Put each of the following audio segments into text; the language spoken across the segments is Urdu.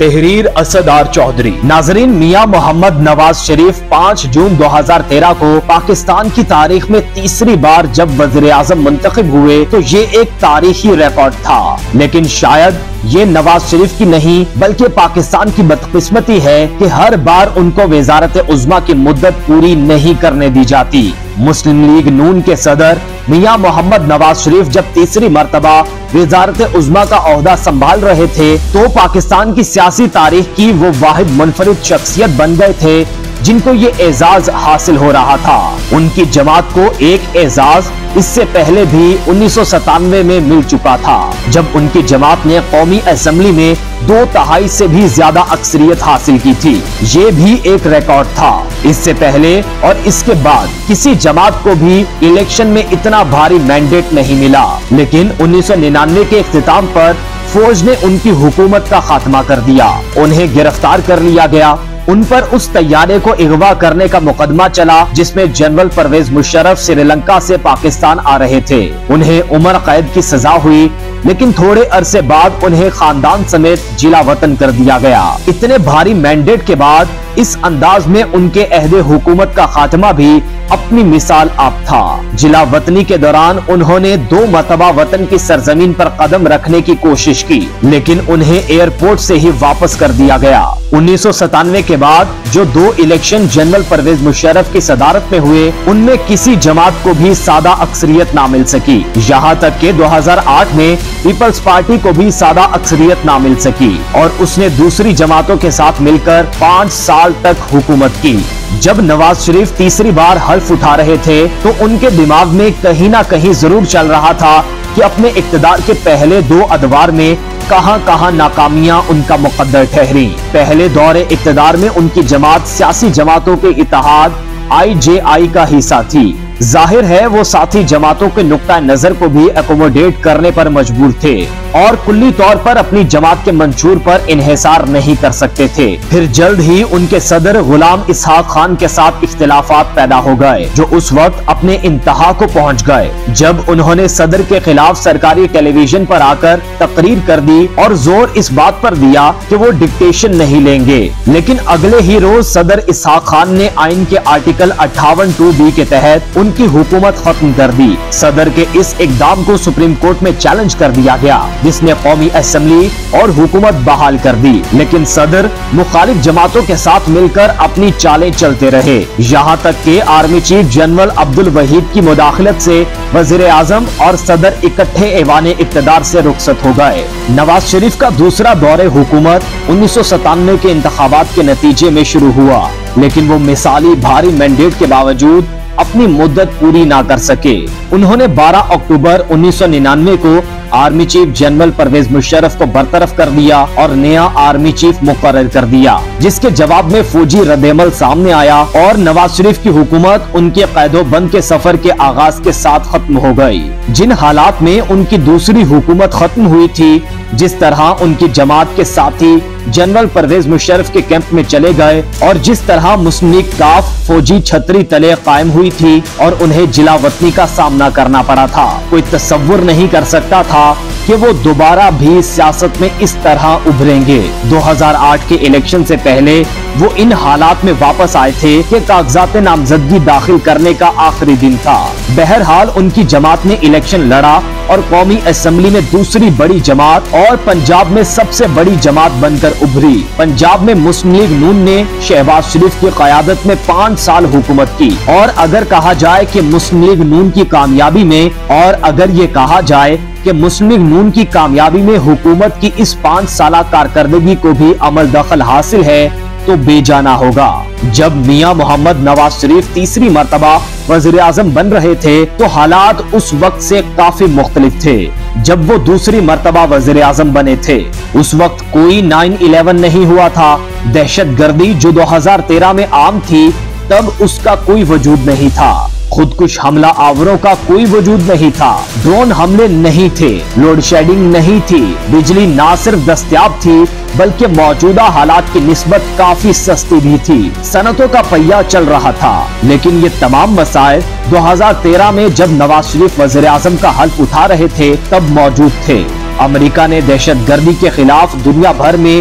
تحریر اسدار چودھری۔ ناظرین، میاں محمد نواز شریف 5 جون 2013 کو پاکستان کی تاریخ میں تیسری بار جب وزیر اعظم منتخب ہوئے تو یہ ایک تاریخی ریکارڈ تھا، لیکن شاید یہ نواز شریف کی نہیں بلکہ پاکستان کی بدقسمتی ہے کہ ہر بار ان کو وزارت عظمیٰ کی مدت پوری نہیں کرنے دی جاتی۔ مسلم لیگ نون کے صدر میاں محمد نواز شریف جب تیسری مرتبہ وزارت عظمیٰ کا عہدہ سنبھال رہے تھے تو پاکستان کی سیاسی تاریخ کی وہ واحد منفرد شخصیت بن گئے تھے جن کو یہ اعزاز حاصل ہو رہا تھا۔ ان کی جماعت کو ایک اعزاز اس سے پہلے بھی 1997 میں مل چکا تھا، جب ان کی جماعت نے قومی اسمبلی میں 2/3 سے بھی زیادہ اکثریت حاصل کی تھی۔ یہ بھی ایک ریکارڈ تھا۔ اس سے پہلے اور اس کے بعد کسی جماعت کو بھی الیکشن میں اتنا بھاری مینڈیٹ نہیں ملا، لیکن 1999 کے اختتام پر فوج نے ان کی حکومت کا خاتمہ کر دیا، انہیں گرفتار کر لیا گیا۔ ان پر اس طیارے کو اغوا کرنے کا مقدمہ چلا جس میں جنرل پرویز مشرف سری لنکا سے پاکستان آ رہے تھے۔ انہیں عمر قید کی سزا ہوئی، لیکن تھوڑے عرصے بعد انہیں خاندان سمیت جلا وطن کر دیا گیا۔ اتنے بھاری مینڈیٹ کے بعد اس انداز میں ان کے عہد حکومت کا خاتمہ بھی اپنی مثال آپ تھا۔ جلا وطنی کے دوران انہوں نے 2 مرتبہ وطن کی سرزمین پر قدم رکھنے کی کوشش کی، لیکن انہیں ایئرپورٹ سے ہی واپس کر دیا گیا۔ 1997 کے بعد جو 2 الیکشن جنرل پرویز مشرف کی صدارت میں ہوئے، ان میں کسی جماعت کو بھی سادہ اکثریت نہ مل سکی، یہاں تک کہ 2008 میں پیپلز پارٹی کو بھی سادہ اکثریت نہ مل سکی اور اس نے دوسری جماعتوں کے ساتھ مل کر 5 سال تک حکومت کی۔ جب نواز شریف تیسری بار حلف اٹھا رہے تھے تو ان کے دماغ میں کہیں نہ کہیں ضرور چل رہا تھا کہ اپنے اقتدار کے پہلے 2 ادوار میں کہاں کہاں ناکامیاں ان کا مقدر ٹھہری۔ پہلے دور اقتدار میں ان کی جماعت سیاسی جماعتوں کے اتحاد IJI کا حصہ تھی۔ ظاہر ہے وہ ساتھی جماعتوں کے نقطہ نظر کو بھی ایکوموڈیٹ کرنے پر مجبور تھے اور کلی طور پر اپنی جماعت کے منشور پر انحصار نہیں کر سکتے تھے۔ پھر جلد ہی ان کے صدر غلام اسحاق خان کے ساتھ اختلافات پیدا ہو گئے جو اس وقت اپنے انتہا کو پہنچ گئے جب انہوں نے صدر کے خلاف سرکاری ٹیلی ویژن پر آ کر تقریر کر دی اور زور اس بات پر دیا کہ وہ ڈکٹیشن نہیں لیں گے، لیکن اگلے ہی روز صدر اسحاق خان نے آئین کے آرٹیکل 58(2)(b) کے تحت ان کی حکومت ختم کر دی۔ صدر کے اس اقدام کو سپریم کورٹ میں چیلنج کر دیا گیا جس نے قومی اسمبلی اور حکومت بحال کر دی، لیکن صدر مخالف جماعتوں کے ساتھ مل کر اپنی چالیں چلتے رہے، یہاں تک کہ آرمی چیف جنرل عبدالوحید کی مداخلت سے وزیر اعظم اور صدر اکٹھے ایوان اقتدار سے رخصت ہو گئے۔ نواز شریف کا دوسرا دور حکومت 1997 کے انتخابات کے نتیجے میں شروع ہوا، لیکن وہ مثالی بھاری مینڈیٹ کے باوجود اپنی مدت پوری نہ کر سکے۔ انہوں نے 12 اکتوبر 1999 کو army chief general Pervez Musharraf کو برطرف کر دیا اور نیا آرمی چیف مقرر کر دیا، جس کے جواب میں فوجی رد عمل سامنے آیا اور نواز شریف کی حکومت ان کے قید و بند کے سفر کے آغاز کے ساتھ ختم ہو گئی۔ جن حالات میں ان کی دوسری حکومت ختم ہوئی تھی، جس طرح ان کی جماعت کے ساتھی جنرل پرویز مشرف کے کیمپ میں چلے گئے اور جس طرح مسلم لیگ کاف فوجی چھتری تلے قائم ہوئی تھی اور انہیں جلا وطنی کا سامنا کرنا پڑا تھا، کوئی تصور نہیں کر سکتا تھا کہ وہ دوبارہ بھی سیاست میں اس طرح ابھریں گے۔ 2008 کے الیکشن سے پہلے وہ ان حالات میں واپس آئے تھے کہ کاغذات نامزدگی داخل کرنے کا آخری دن تھا۔ بہرحال ان کی جماعت نے الیکشن لڑا اور قومی اسمبلی میں دوسری بڑی جماعت اور پنجاب میں سب سے بڑی جماعت بن کر ابھری۔ پنجاب میں مسلم لیگ نون نے شہباز شریف کی قیادت میں 5 سال حکومت کی، اور اگر کہا جائے کہ مسلم لیگ نون کی کامیابی میں حکومت کی اس 5 سالہ کارکردگی کو بھی عمل دخل حاصل ہے تو بے جانا ہوگا۔ جب میاں محمد نواز شریف تیسری مرتبہ وزیر اعظم بن رہے تھے تو حالات اس وقت سے کافی مختلف تھے۔ جب وہ دوسری مرتبہ وزیر اعظم بنے تھے اس وقت کوئی 9/11 نہیں ہوا تھا، دہشت گردی جو 2013 میں عام تھی تب اس کا کوئی وجود نہیں تھا، خودکش حملہ آوروں کا کوئی وجود نہیں تھا، ڈرون حملے نہیں تھے، لوڈ شیڈنگ نہیں تھی، بجلی نہ صرف دستیاب تھی بلکہ موجودہ حالات کی نسبت کافی سستی بھی تھی، صنعتوں کا پہیہ چل رہا تھا۔ لیکن یہ تمام مسائل 2013 میں جب نواز شریف وزیر اعظم کا حلف اٹھا رہے تھے تب موجود تھے۔ امریکہ نے دہشت گردی کے خلاف دنیا بھر میں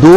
2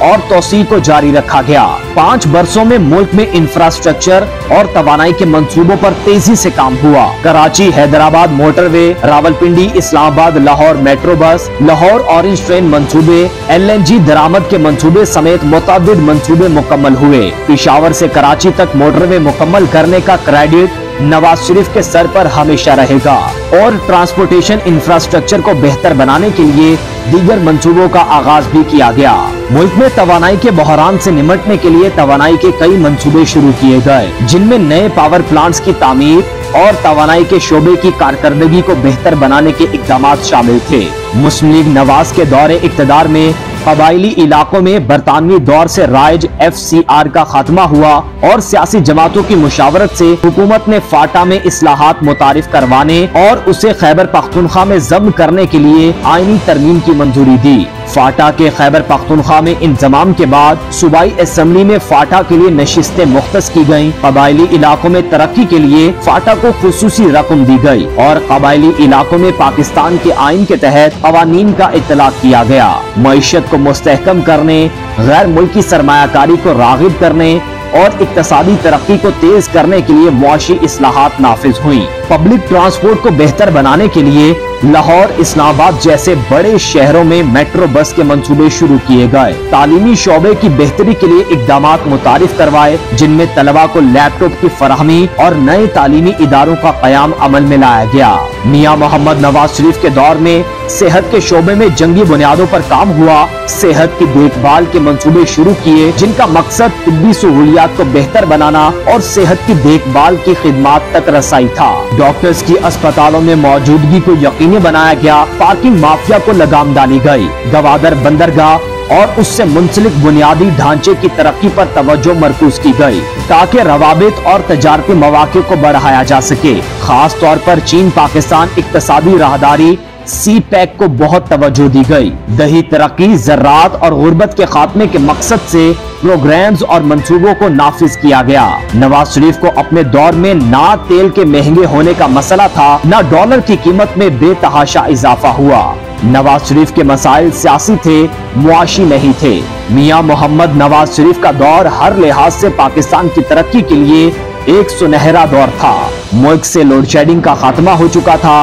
اور توسیع کو جاری رکھا گیا۔ 5 برسوں میں ملک میں انفراسٹرکچر اور توانائی کے منصوبوں پر تیزی سے کام ہوا۔ کراچی حیدرآباد موٹر وے، راولپنڈی اسلام آباد Lahore metro bus, Lahore orange train منصوبے، LNG درآمد کے منصوبے سمیت متعدد منصوبے مکمل ہوئے۔ پشاور سے کراچی تک موٹر وے مکمل کرنے کا کریڈٹ نواز شریف کے سر پر ہمیشہ رہے گا اور ٹرانسپورٹیشن انفراسٹرکچر کو بہتر بنانے کے لیے دیگر منصوبوں کا آغاز بھی کیا گیا۔ ملک میں توانائی کے بحران سے نمٹنے کے لیے توانائی کے کئی منصوبے شروع کیے گئے، جن میں نئے پاور پلانٹس کی تعمیر اور توانائی کے شعبے کی کارکردگی کو بہتر بنانے کے اقدامات شامل تھے۔ مسلم لیگ نواز کے دور اقتدار میں قبائلی علاقوں میں برطانوی دور سے رائج FCR کا خاتمہ ہوا اور سیاسی جماعتوں کی مشاورت سے حکومت نے فاٹا میں اصلاحات متعارف کروانے اور اسے خیبر پختونخوا میں ضم کرنے کے لیے آئینی ترمیم کی منظوری دی۔ فاٹا کے خیبر پختونخوا میں انضمام کے بعد صوبائی اسمبلی میں فاٹا کے لیے نشستیں مختص کی گئیں۔ قبائلی علاقوں میں ترقی کے لیے فاٹا کو خصوصی رقم دی گئی اور قبائلی علاقوں میں پاکستان کے آئین کے تحت قوانین کا اطلاق کیا گیا۔ معیشت کو مستحکم کرنے، غیر ملکی سرمایہ کاری کو راغب کرنے اور اقتصادی ترقی کو تیز کرنے کے لیے معاشی اصلاحات نافذ ہوئیں۔ پبلک ٹرانسپورٹ کو بہتر بنانے کے لیے لاہور، اسلام آباد جیسے بڑے شہروں میں میٹرو بس کے منصوبے شروع کیے گئے۔ تعلیمی شعبے کی بہتری کے لیے اقدامات متعارف کروائے، جن میں طلباء کو لیپ ٹاپ کی فراہمی اور نئے تعلیمی اداروں کا قیام عمل میں لایا گیا۔ میاں محمد نواز شریف کے دور میں صحت کے شعبے میں جنگی بنیادوں پر کام ہوا۔ صحت کی دیکھ بھال کے منصوبے شروع کیے، جن کا مقصد طبی سہولیات کو بہتر بنانا اور صحت کی دیکھ بھال کی خدمات تک رسائی تھا۔ ڈاکٹرز کی اسپتالوں میں موجودگی کو یقینی بنایا گیا۔ پارکنگ مافیا کو لگام ڈالی گئی۔ گوادر بندرگاہ اور اس سے منسلک بنیادی ڈھانچے کی ترقی پر توجہ مرکوز کی گئی تاکہ روابط اور تجارتی مواقع کو بڑھایا جا سکے۔ خاص طور پر چین پاکستان اقتصادی راہداری CPEC کو بہت توجہ دی گئی۔ دیہی ترقی، زراعت اور غربت کے خاتمے کے مقصد سے پروگرامز اور منصوبوں کو نافذ کیا گیا۔ نواز شریف کو اپنے دور میں نہ تیل کے مہنگے ہونے کا مسئلہ تھا، نہ ڈالر کی قیمت میں بے تحاشا اضافہ ہوا۔ نواز شریف کے مسائل سیاسی تھے، معاشی نہیں تھے۔ میاں محمد نواز شریف کا دور ہر لحاظ سے پاکستان کی ترقی کے لیے ایک سنہرا دور تھا۔ ملک سے لوڈ شیڈنگ کا خاتمہ ہو چکا تھا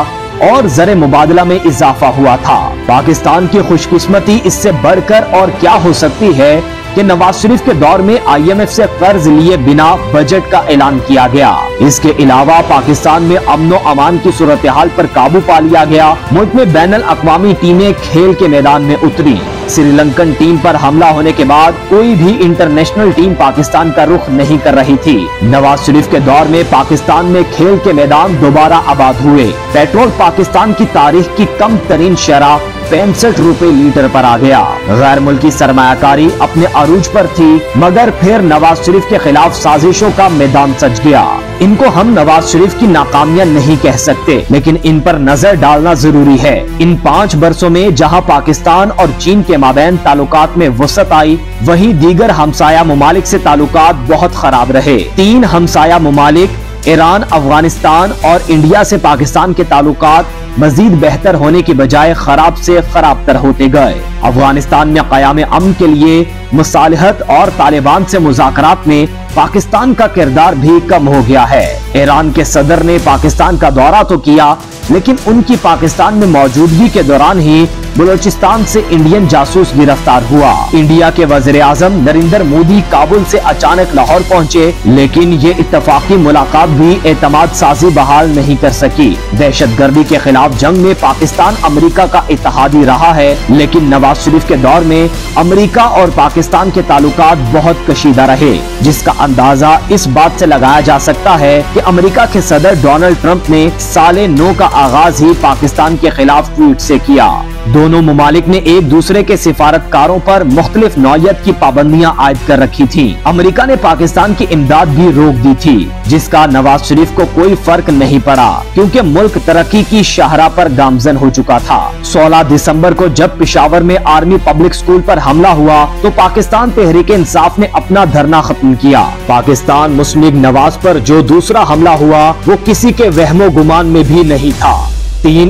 اور زر مبادلہ میں اضافہ ہوا تھا۔ پاکستان کی خوش قسمتی اس سے بڑھ کر اور کیا ہو سکتی ہے کہ نواز شریف کے دور میں IMF سے قرض لیے بنا بجٹ کا اعلان کیا گیا۔ اس کے علاوہ پاکستان میں امن و امان کی صورتحال پر قابو پا لیا گیا۔ ملک میں بین الاقوامی ٹیمیں کھیل کے میدان میں اتری۔ سری لنکن ٹیم پر حملہ ہونے کے بعد کوئی بھی انٹرنیشنل ٹیم پاکستان کا رخ نہیں کر رہی تھی۔ نواز شریف کے دور میں پاکستان میں کھیل کے میدان دوبارہ آباد ہوئے۔ پیٹرول پاکستان کی تاریخ کی کم ترین شرح 65 روپے لیٹر پر آ گیا۔ غیر ملکی سرمایہ کاری اپنے عروج پر تھی، مگر پھر نواز شریف کے خلاف سازشوں کا میدان سج گیا۔ ان کو ہم نواز شریف کی ناکامیاں نہیں کہہ سکتے، لیکن ان پر نظر ڈالنا ضروری ہے۔ ان 5 برسوں میں جہاں پاکستان اور چین کے مابین تعلقات میں وسعت آئی، وہیں دیگر ہمسایہ ممالک سے تعلقات بہت خراب رہے۔ 3 ہمسایہ ممالک ایران، افغانستان اور انڈیا سے پاکستان کے تعلقات مزید بہتر ہونے کی بجائے خراب سے خراب تر ہوتے گئے۔ افغانستان میں قیام امن کے لیے مصالحت اور طالبان سے مذاکرات میں پاکستان کا کردار بھی کم ہو گیا ہے۔ ایران کے صدر نے پاکستان کا دورہ تو کیا، لیکن ان کی پاکستان میں موجودگی کے دوران ہی بلوچستان سے انڈین جاسوس گرفتار ہوا۔ انڈیا کے وزیر اعظم نریندر مودی کابل سے اچانک لاہور پہنچے، لیکن یہ اتفاقی ملاقات بھی اعتماد سازی بحال نہیں کر سکی۔ دہشت گردی کے خلاف جنگ میں پاکستان امریکہ کا اتحادی رہا ہے، لیکن نواز شریف کے دور میں امریکہ اور پاکستان کے تعلقات بہت کشیدہ رہے، جس کا اندازہ اس بات سے لگایا جا سکتا ہے کہ امریکہ کے صدر ڈونلڈ ٹرمپ نے سال نو کا آغاز ہی پاکستان کے خلاف ٹویٹ سے کیا۔ دونوں ممالک نے ایک دوسرے کے سفارتکاروں پر مختلف نوعیت کی پابندیاں عائد کر رکھی تھیں۔ امریکہ نے پاکستان کی امداد بھی روک دی تھی، جس کا نواز شریف کو کوئی فرق نہیں پڑا، کیونکہ ملک ترقی کی شاہراہ پر گامزن ہو چکا تھا۔ 16 دسمبر کو جب پشاور میں آرمی پبلک سکول پر حملہ ہوا تو پاکستان تحریک انصاف نے اپنا دھرنا ختم کیا۔ پاکستان مسلم لیگ نواز پر جو دوسرا حملہ ہوا وہ کسی کے وہم و گمان میں بھی نہیں تھا۔ 3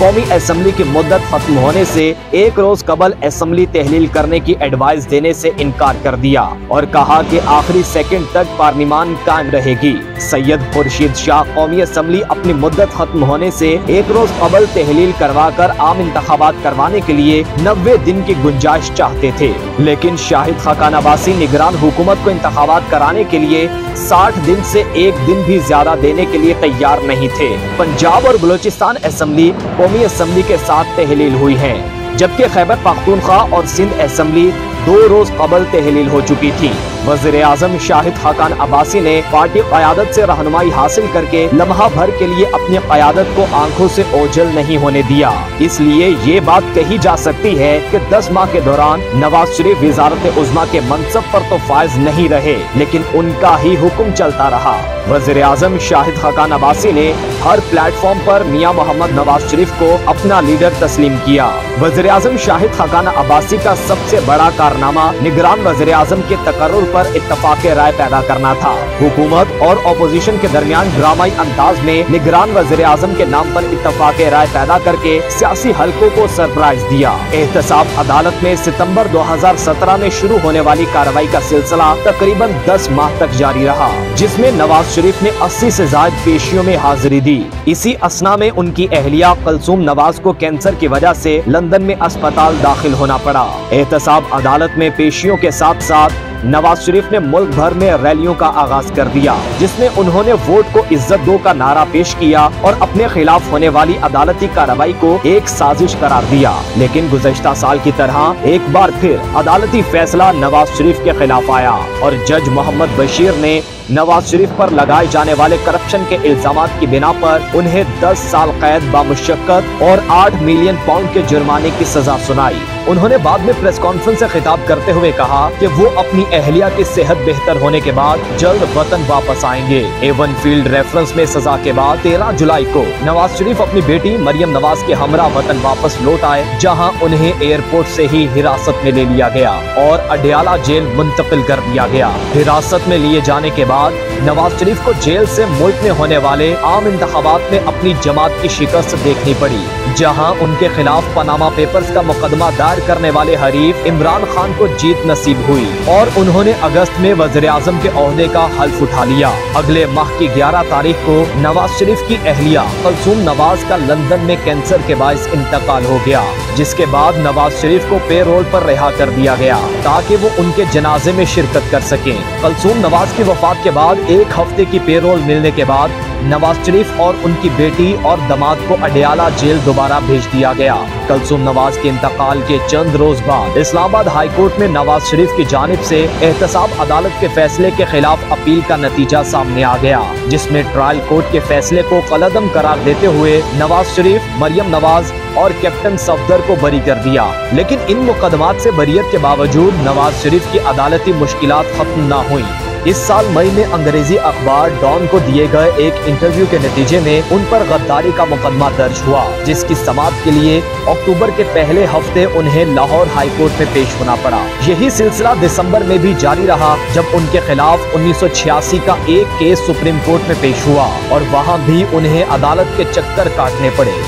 قومی اسمبلی کی مدت ختم ہونے سے ایک روز قبل اسمبلی تحلیل کرنے کی ایڈوائز دینے سے انکار کر دیا اور کہا کہ آخری سیکنڈ تک پارلیمان قائم رہے گی۔ سید خورشید شاہ قومی اسمبلی اپنی مدت ختم ہونے سے ایک روز قبل تحلیل کروا کر عام انتخابات کروانے کے لیے 90 دن کی گنجائش چاہتے تھے، لیکن شاہد خاقان عباسی نگران حکومت کو انتخابات کرانے کے لیے 60 دن سے ایک دن بھی زیادہ دینے کے لیے تیار نہیں تھے۔ پنجاب اور بلوچستان اسمبلی قومی اسمبلی کے ساتھ تحلیل ہوئی ہیں، جبکہ خیبر پختونخوا اور سندھ اسمبلی 2 روز قبل تحلیل ہو چکی تھی۔ وزیر اعظم شاہد خاقان عباسی نے پارٹی قیادت سے رہنمائی حاصل کر کے لمحہ بھر کے لیے اپنی قیادت کو آنکھوں سے اوجھل نہیں ہونے دیا، اس لیے یہ بات کہی جا سکتی ہے کہ 10 ماہ کے دوران نواز شریف وزارت عظمیٰ کے منصب پر تو فائز نہیں رہے، لیکن ان کا ہی حکم چلتا رہا۔ وزیر اعظم شاہد خاقان عباسی نے ہر پلیٹ فارم پر میاں محمد نواز شریف کو اپنا لیڈر تسلیم کیا۔ وزیر اعظم شاہد خاقان عباسی کا سب سے بڑا کارنامہ نگران وزیر اعظم کے تقرر پر اتفاق رائے پیدا کرنا تھا۔ حکومت اور اپوزیشن کے درمیان ڈرامائی انداز میں نگران وزیر اعظم کے نام پر اتفاق رائے پیدا کر کے سیاسی حلقوں کو سرپرائز دیا۔ احتساب عدالت میں ستمبر 2017 میں شروع ہونے والی کارروائی کا سلسلہ تقریباً 10 ماہ تک جاری رہا، جس میں نواز شریف نے 80 سے زائد پیشیوں میں حاضری دی۔ اسی اثنا میں ان کی اہلیہ کلثوم نواز کو کینسر کی وجہ سے لندن میں اسپتال داخل ہونا پڑا۔ احتساب عدالت میں پیشیوں کے ساتھ ساتھ نواز شریف نے ملک بھر میں ریلیوں کا آغاز کر دیا، جس میں انہوں نے ووٹ کو عزت دو کا نعرہ پیش کیا اور اپنے خلاف ہونے والی عدالتی کارروائی کو ایک سازش قرار دیا۔ لیکن گزشتہ سال کی طرح ایک بار پھر عدالتی فیصلہ نواز شریف کے خلاف آیا اور جج محمد بشیر نے نواز شریف پر لگائے جانے والے کرپشن کے الزامات کی بنا پر انہیں 10 سال قید بامشقت اور 8 ملین پاؤنڈ کے جرمانے کی سزا سنائی۔ انہوں نے بعد میں پریس کانفرنس سے خطاب کرتے ہوئے کہا کہ وہ اپنی اہلیہ کی صحت بہتر ہونے کے بعد جلد وطن واپس آئیں گے۔ A1 فیلڈ ریفرنس میں سزا کے بعد 13 جولائی کو نواز شریف اپنی بیٹی مریم نواز کے ہمراہ وطن واپس لوٹ آئے، جہاں انہیں ایئرپورٹ سے ہی حراست میں لے لیا گیا اور اڈیالہ جیل منتقل کر دیا گیا۔ حراست میں لیے جانے کے بعد نواز شریف کو جیل سے ملک میں ہونے والے عام انتخابات میں اپنی جماعت کی شکست دیکھنی پڑی، جہاں ان کے خلاف پاناما پیپرز کا مقدمہ دائر کرنے والے حریف عمران خان کو جیت نصیب ہوئی اور انہوں نے اگست میں وزیر اعظم کے عہدے کا حلف اٹھا لیا۔ اگلے ماہ کی 11 تاریخ کو نواز شریف کی اہلیہ کلثوم نواز کا لندن میں کینسر کے باعث انتقال ہو گیا، جس کے بعد نواز شریف کو پے رول پر رہا کر دیا گیا تاکہ وہ ان کے جنازے میں شرکت کر سکیں۔ کلثوم نواز کی وفات کے بعد ایک ہفتے کی پے رول ملنے کے بعد نواز شریف اور ان کی بیٹی اور داماد کو اڈیالہ جیل دوبارہ بھیج دیا گیا۔ کلثوم نواز کے انتقال کے چند روز بعد اسلام آباد ہائی کورٹ میں نواز شریف کی جانب سے احتساب عدالت کے فیصلے کے خلاف اپیل کا نتیجہ سامنے آ گیا، جس میں ٹرائل کورٹ کے فیصلے کو کالعدم قرار دیتے ہوئے نواز شریف، مریم نواز اور کیپٹن صفدر کو بری کر دیا۔ لیکن ان مقدمات سے بریت کے باوجود نواز شریف کی عدالتی مشکلات ختم نہ ہوئیں۔ اس سال مئی میں انگریزی اخبار ڈان کو دیے گئے ایک انٹرویو کے نتیجے میں ان پر غداری کا مقدمہ درج ہوا، جس کی سماعت کے لیے اکتوبر کے پہلے ہفتے انہیں لاہور ہائی کورٹ میں پیش ہونا پڑا۔ یہی سلسلہ دسمبر میں بھی جاری رہا، جب ان کے خلاف 1986 کا ایک کیس سپریم کورٹ میں پیش ہوا اور وہاں بھی انہیں عدالت کے چکر کاٹنے پڑے۔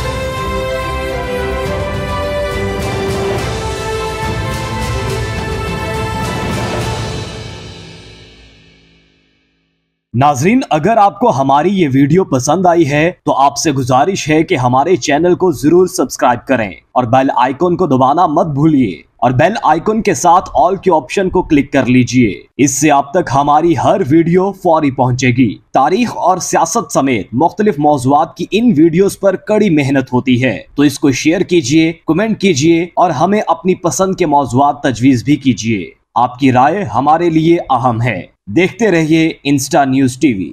ناظرین، اگر آپ کو ہماری یہ ویڈیو پسند آئی ہے تو آپ سے گزارش ہے کہ ہمارے چینل کو ضرور سبسکرائب کریں اور بیل آئیکن کو دبانا مت بھولیے اور بیل آئیکن کے ساتھ آل کے آپشن کو کلک کر لیجئے۔ اس سے آپ تک ہماری ہر ویڈیو فوری پہنچے گی۔ تاریخ اور سیاست سمیت مختلف موضوعات کی ان ویڈیوز پر کڑی محنت ہوتی ہے، تو اس کو شیئر کیجئے، کمنٹ کیجئے اور ہمیں اپنی پسند کے موضوعات تجویز بھی کیجئے۔ آپ کی رائے ہمارے لیے اہم ہے۔ دیکھتے رہیے انسٹا نیوز ٹی وی۔